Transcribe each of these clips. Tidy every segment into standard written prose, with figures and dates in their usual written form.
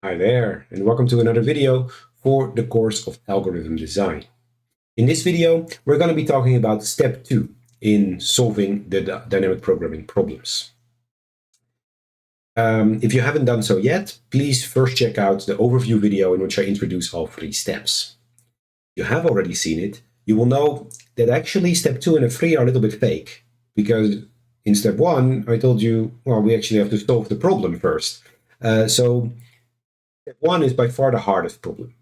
Hi there, and welcome to another video for the course of algorithm design. In this video, we're going to be talking about step 2 in solving the dynamic programming problems. If you haven't done so yet, please first check out the overview video in which I introduce all 3 steps. If you have already seen it, you will know that actually step 2 and 3 are a little bit fake, because in step 1, I told you, well, we actually have to solve the problem first. So step 1 is by far the hardest problem,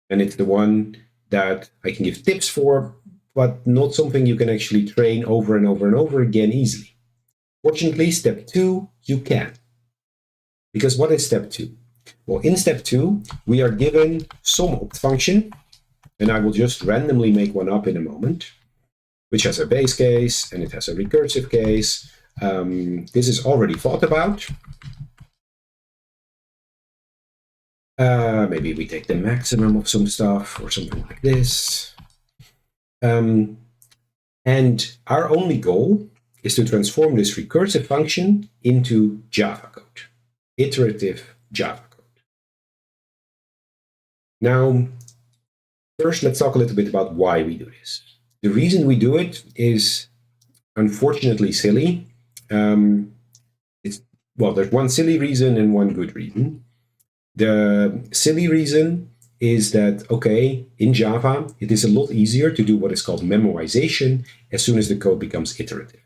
and it's the one that I can give tips for, but not something you can actually train over and over and over again easily. Fortunately, step 2, you can. Because what is step 2? Well, in step 2, we are given some opt function, and I will just randomly make one up in a moment, which has a base case and it has a recursive case. This is already thought about. Maybe we take the maximum of some stuff or something like this. And our only goal is to transform this recursive function into Java code, iterative Java code. Now, first, let's talk a little bit about why we do this. The reason we do it is unfortunately silly. There's one silly reason and one good reason. The silly reason is that, okay, in Java, it is a lot easier to do what is called memoization as soon as the code becomes iterative.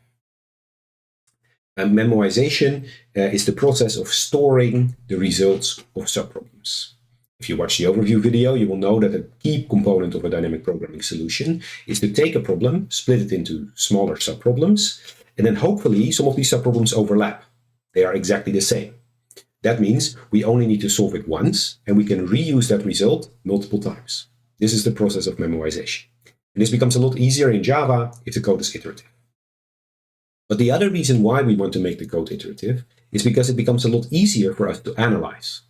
And memoization is the process of storing the results of subproblems. If you watch the overview video, you will know that a key component of a dynamic programming solution is to take a problem, split it into smaller subproblems, and then hopefully some of these subproblems overlap. They are exactly the same. That means we only need to solve it once, and we can reuse that result multiple times. This is the process of memoization. And this becomes a lot easier in Java if the code is iterative. But the other reason why we want to make the code iterative is because it becomes a lot easier for us to analyze.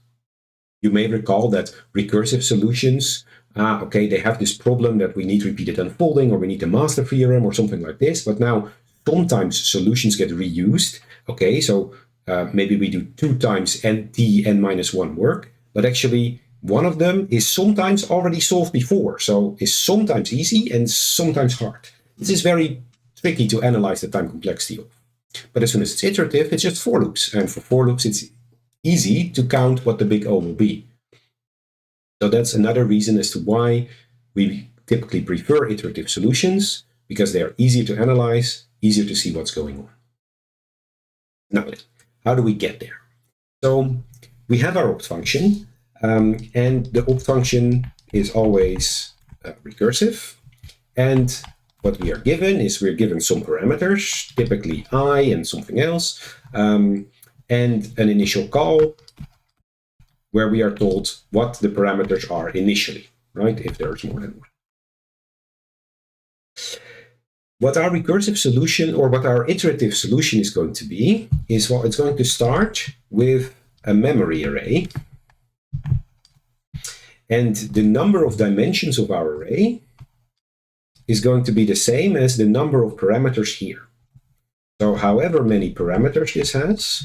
You may recall that recursive solutions, they have this problem that we need repeated unfolding, or we need the master theorem or something like this. But now sometimes solutions get reused. Okay, so maybe we do 2 times n-1 work, but actually one of them is sometimes already solved before. So it's sometimes easy and sometimes hard. This is very tricky to analyze the time complexity of. But as soon as it's iterative, it's just for loops. And for for loops, it's easy to count what the big O will be. So that's another reason as to why we typically prefer iterative solutions, because they are easier to analyze, easier to see what's going on. Now, how do we get there? So we have our opt function, and the opt function is always recursive. And what we are given is we're given some parameters, typically I and something else, and an initial call where we are told what the parameters are initially, right? If there's more than one. What our recursive solution or what our iterative solution is going to be is, well, it's going to start with a memory array. And the number of dimensions of our array is going to be the same as the number of parameters here. So however many parameters this has,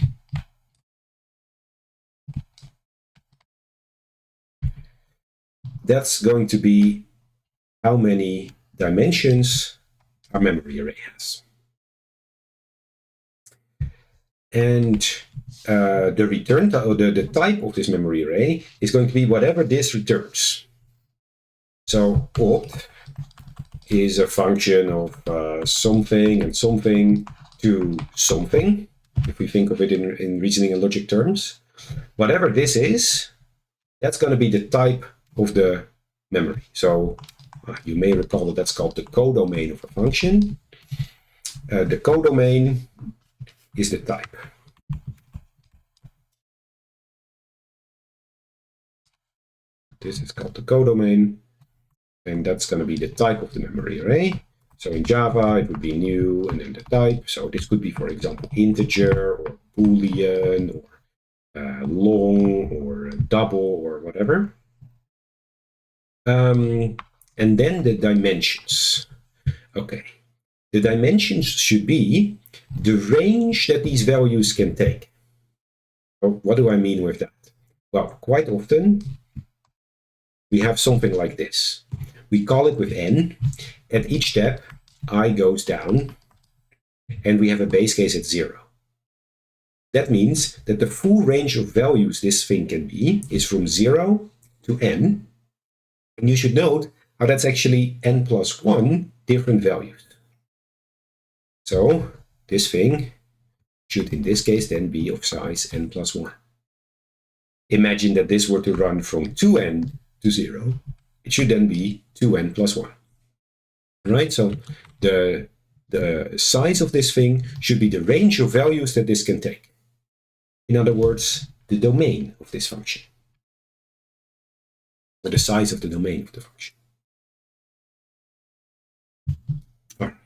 that's going to be how many dimensions our memory array has. And the return, the type of this memory array is going to be whatever this returns. So opt is a function of something and something to something, if we think of it in reasoning and logic terms. Whatever this is, that's going to be the type of the memory. So you may recall that that's called the codomain of a function. The codomain is the type. This is called the codomain, and that's going to be the type of the memory array. So in Java, it would be new and then the type. So this could be, for example, integer or Boolean or long or double or whatever. And then the dimensions. Okay, the dimensions should be the range that these values can take. So what do I mean with that? Well, quite often we have something like this. We call it with n. At each step, I goes down, and we have a base case at 0. That means that the full range of values this thing can be is from 0 to n. And you should note how that's actually n plus 1 different values. So this thing should in this case then be of size n plus 1. Imagine that this were to run from 2n to 0. It should then be 2n plus 1. Right? So the size of this thing should be the range of values that this can take. In other words, the domain of this function. Or the size of the domain of the function. All right.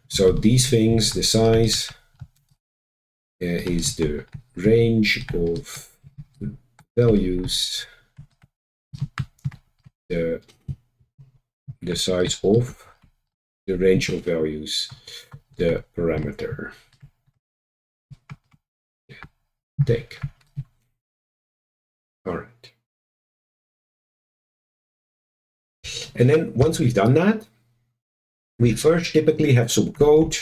So these things, the size is the range of values, the size of the range of values, the parameter take. All right. And then once we've done that, we first typically have some code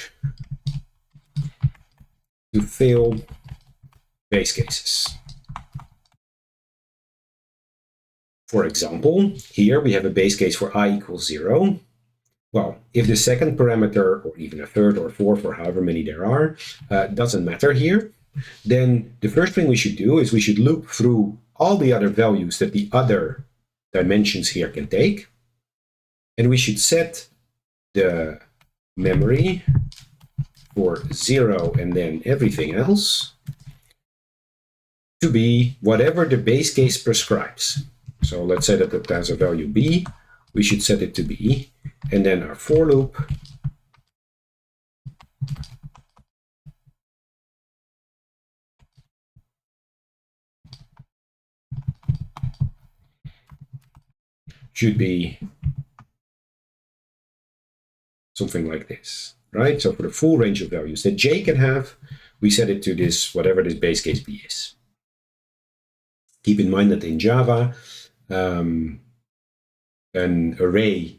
to fill base cases. For example, here we have a base case for I equals 0. Well, if the second parameter, or even a third or fourth, or however many there are, doesn't matter here, then the first thing we should do is we should loop through all the other values that the other dimensions here can take. And we should set the memory for 0 and then everything else to be whatever the base case prescribes. So let's say that it has a value b, we should set it to b, and then our for loop should be something like this, right? So for the full range of values that j can have, we set it to this, whatever this base case b is. Keep in mind that in Java, an array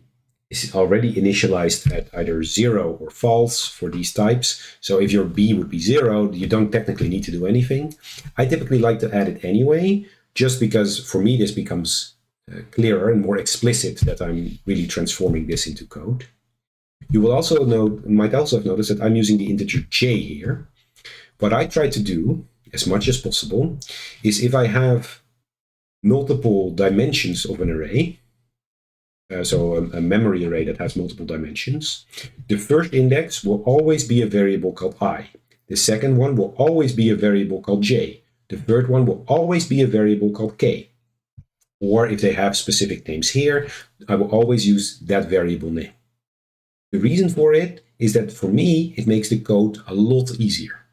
is already initialized at either 0 or false for these types. So if your b would be 0, you don't technically need to do anything. I typically like to add it anyway, just because for me this becomes clearer and more explicit that I'm really transforming this into code. You will also might also have noticed that I'm using the integer j here. What I try to do, as much as possible, is if I have multiple dimensions of an array, so a memory array that has multiple dimensions, the first index will always be a variable called I. The second one will always be a variable called j. The third one will always be a variable called k. Or if they have specific names here, I will always use that variable name. The reason for it is that for me, it makes the code a lot easier.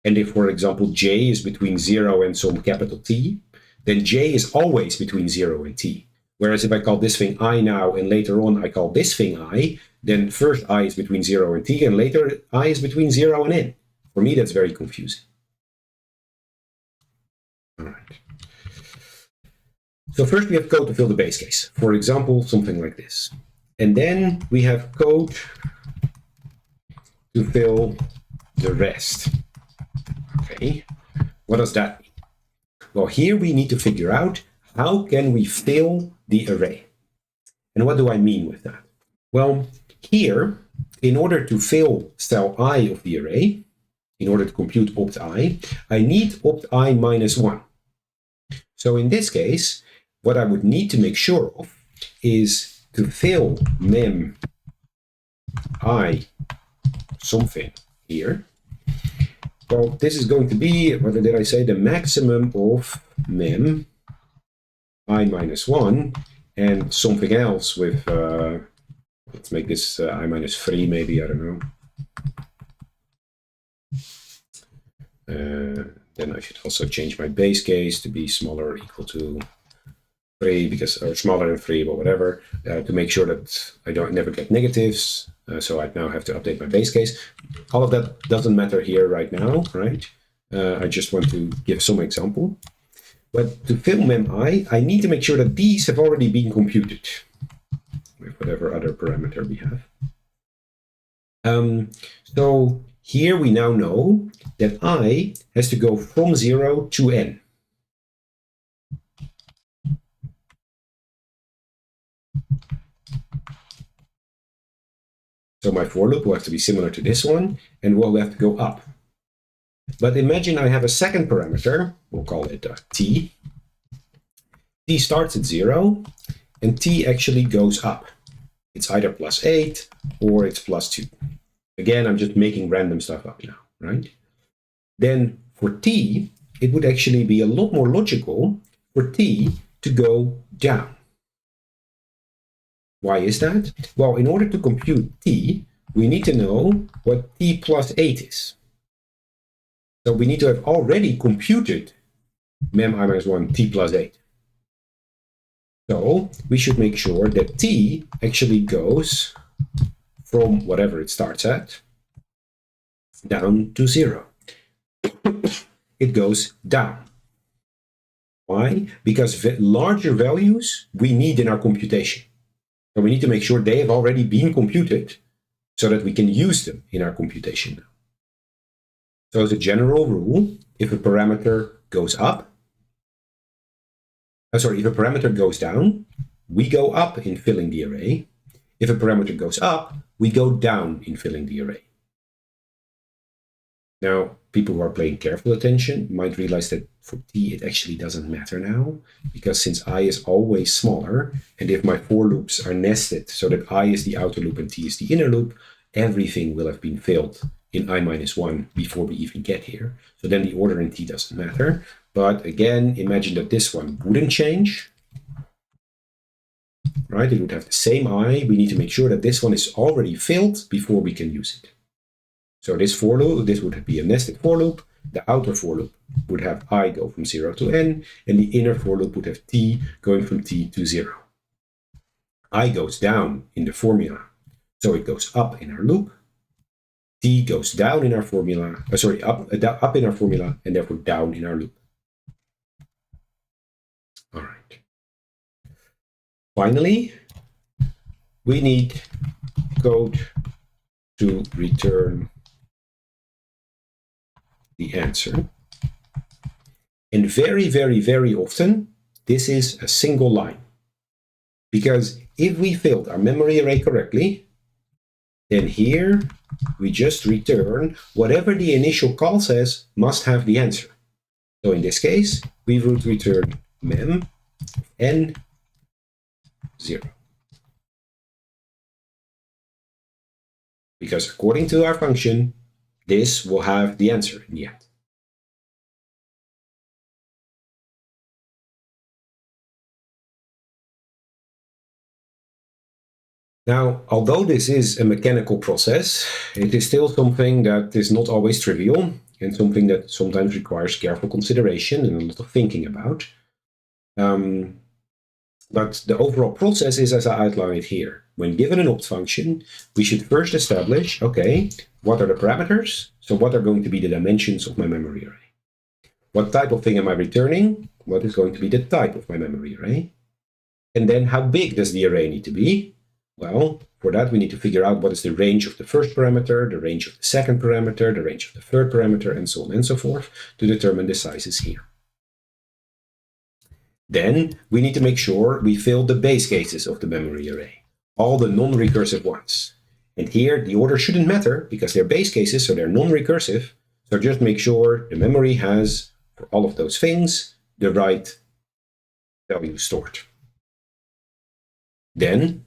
And if, for example, j is between 0 and some capital T, then j is always between 0 and t. Whereas if I call this thing I now, and later on I call this thing I, then first I is between 0 and t, and later I is between 0 and n. For me, that's very confusing. All right. So first we have code to fill the base case. For example, something like this. And then we have code to fill the rest. Okay, what does that mean? Well, here we need to figure out how can we fill the array. And what do I mean with that? Well, here, in order to fill cell I of the array, in order to compute opt I need opt I minus 1. So in this case, what I would need to make sure of is to fill mem I something here. Well, this is going to be, what did I say, the maximum of mem I minus 1 and something else with, let's make this I minus 3 maybe, I don't know. Then I should also change my base case to be smaller or equal to 3, because, or smaller than 3, but whatever, to make sure that I never get negatives. So I now have to update my base case. All of that doesn't matter here right now, right? I just want to give some example. But to fill mem_i, I need to make sure that these have already been computed with whatever other parameter we have. So here we now know that I has to go from 0 to n. So my for loop will have to be similar to this one, and will have to go up. But imagine I have a second parameter, we'll call it t. T starts at 0, and t actually goes up. It's either +8 or it's +2. Again, I'm just making random stuff up now, right? Then for t, it would actually be a lot more logical for t to go down. Why is that? Well, in order to compute t, we need to know what t +8 is. So we need to have already computed mem_i-1 t +8. So we should make sure that t actually goes from whatever it starts at down to 0. It goes down. Why? Because larger values we need in our computation. So we need to make sure they have already been computed so that we can use them in our computation now. So as a general rule, if a parameter goes up, if a parameter goes down, we go up in filling the array. If a parameter goes up, we go down in filling the array. Now, people who are paying careful attention might realize that for t, it actually doesn't matter now, because since I is always smaller, and if my for loops are nested so that I is the outer loop and t is the inner loop, everything will have been filled in i-1 before we even get here. So then the order in t doesn't matter. But again, imagine that this one wouldn't change, right? It would have the same I. We need to make sure that this one is already filled before we can use it. So this for loop, this would be a nested for loop. The outer for loop would have I go from 0 to n, and the inner for loop would have t going from t to 0. I goes down in the formula, so it goes up in our loop. T goes down in our formula, up in our formula, and therefore down in our loop. All right. Finally, we need code to return the answer. And very, very, very often, this is a single line. Because if we filled our memory array correctly, then here we just return whatever the initial call says must have the answer. So in this case, we would return mem n 0. Because according to our function, this will have the answer in the end. Now, although this is a mechanical process, it is still something that is not always trivial and something that sometimes requires careful consideration and a lot of thinking about. But the overall process is as I outline it here. When given an opt function, we should first establish, okay, what are the parameters? So what are going to be the dimensions of my memory array? What type of thing am I returning? What is going to be the type of my memory array? And then how big does the array need to be? Well, for that, we need to figure out what is the range of the first parameter, the range of the second parameter, the range of the third parameter, and so on and so forth to determine the sizes here. Then we need to make sure we fill the base cases of the memory array, all the non-recursive ones. And here, the order shouldn't matter because they're base cases, so they're non-recursive. So just make sure the memory has, for all of those things, the right value stored. Then,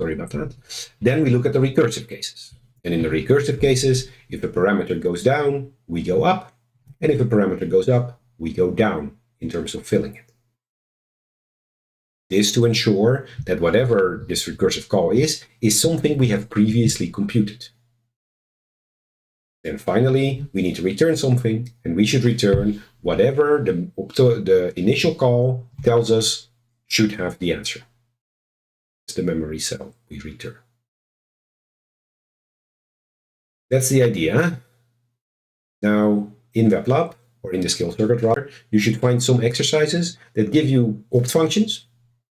sorry about that. Then we look at the recursive cases. And in the recursive cases, if a parameter goes down, we go up. And if a parameter goes up, we go down in terms of filling it. This to ensure that whatever this recursive call is something we have previously computed. Then finally, we need to return something, and we should return whatever the initial call tells us should have the answer. It's the memory cell we return. That's the idea. Now, in WebLab, or in the skill circuit rather, you should find some exercises that give you opt functions.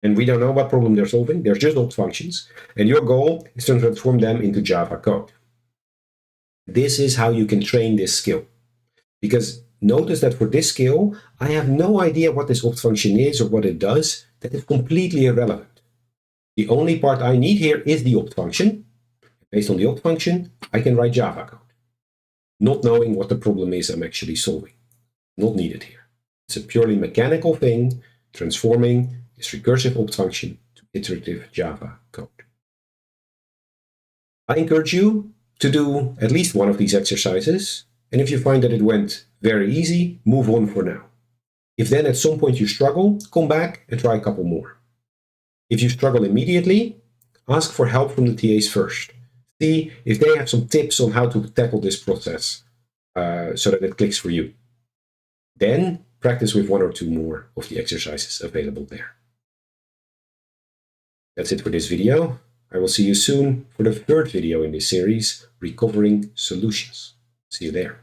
And we don't know what problem they're solving. They're just opt functions. And your goal is to transform them into Java code. This is how you can train this skill. Because notice that for this skill, I have no idea what this opt function is or what it does. That is completely irrelevant. The only part I need here is the opt function. Based on the opt function, I can write Java code. Not knowing what the problem is I'm actually solving. Not needed here. It's a purely mechanical thing, transforming this recursive opt function to iterative Java code. I encourage you to do at least one of these exercises, and if you find that it went very easy, move on for now. If then at some point you struggle, come back and try a couple more. If you struggle immediately, ask for help from the TAs first. See if they have some tips on how to tackle this process so that it clicks for you. Then practice with one or two more of the exercises available there. That's it for this video. I will see you soon for the third video in this series, Recovering Solutions. See you there.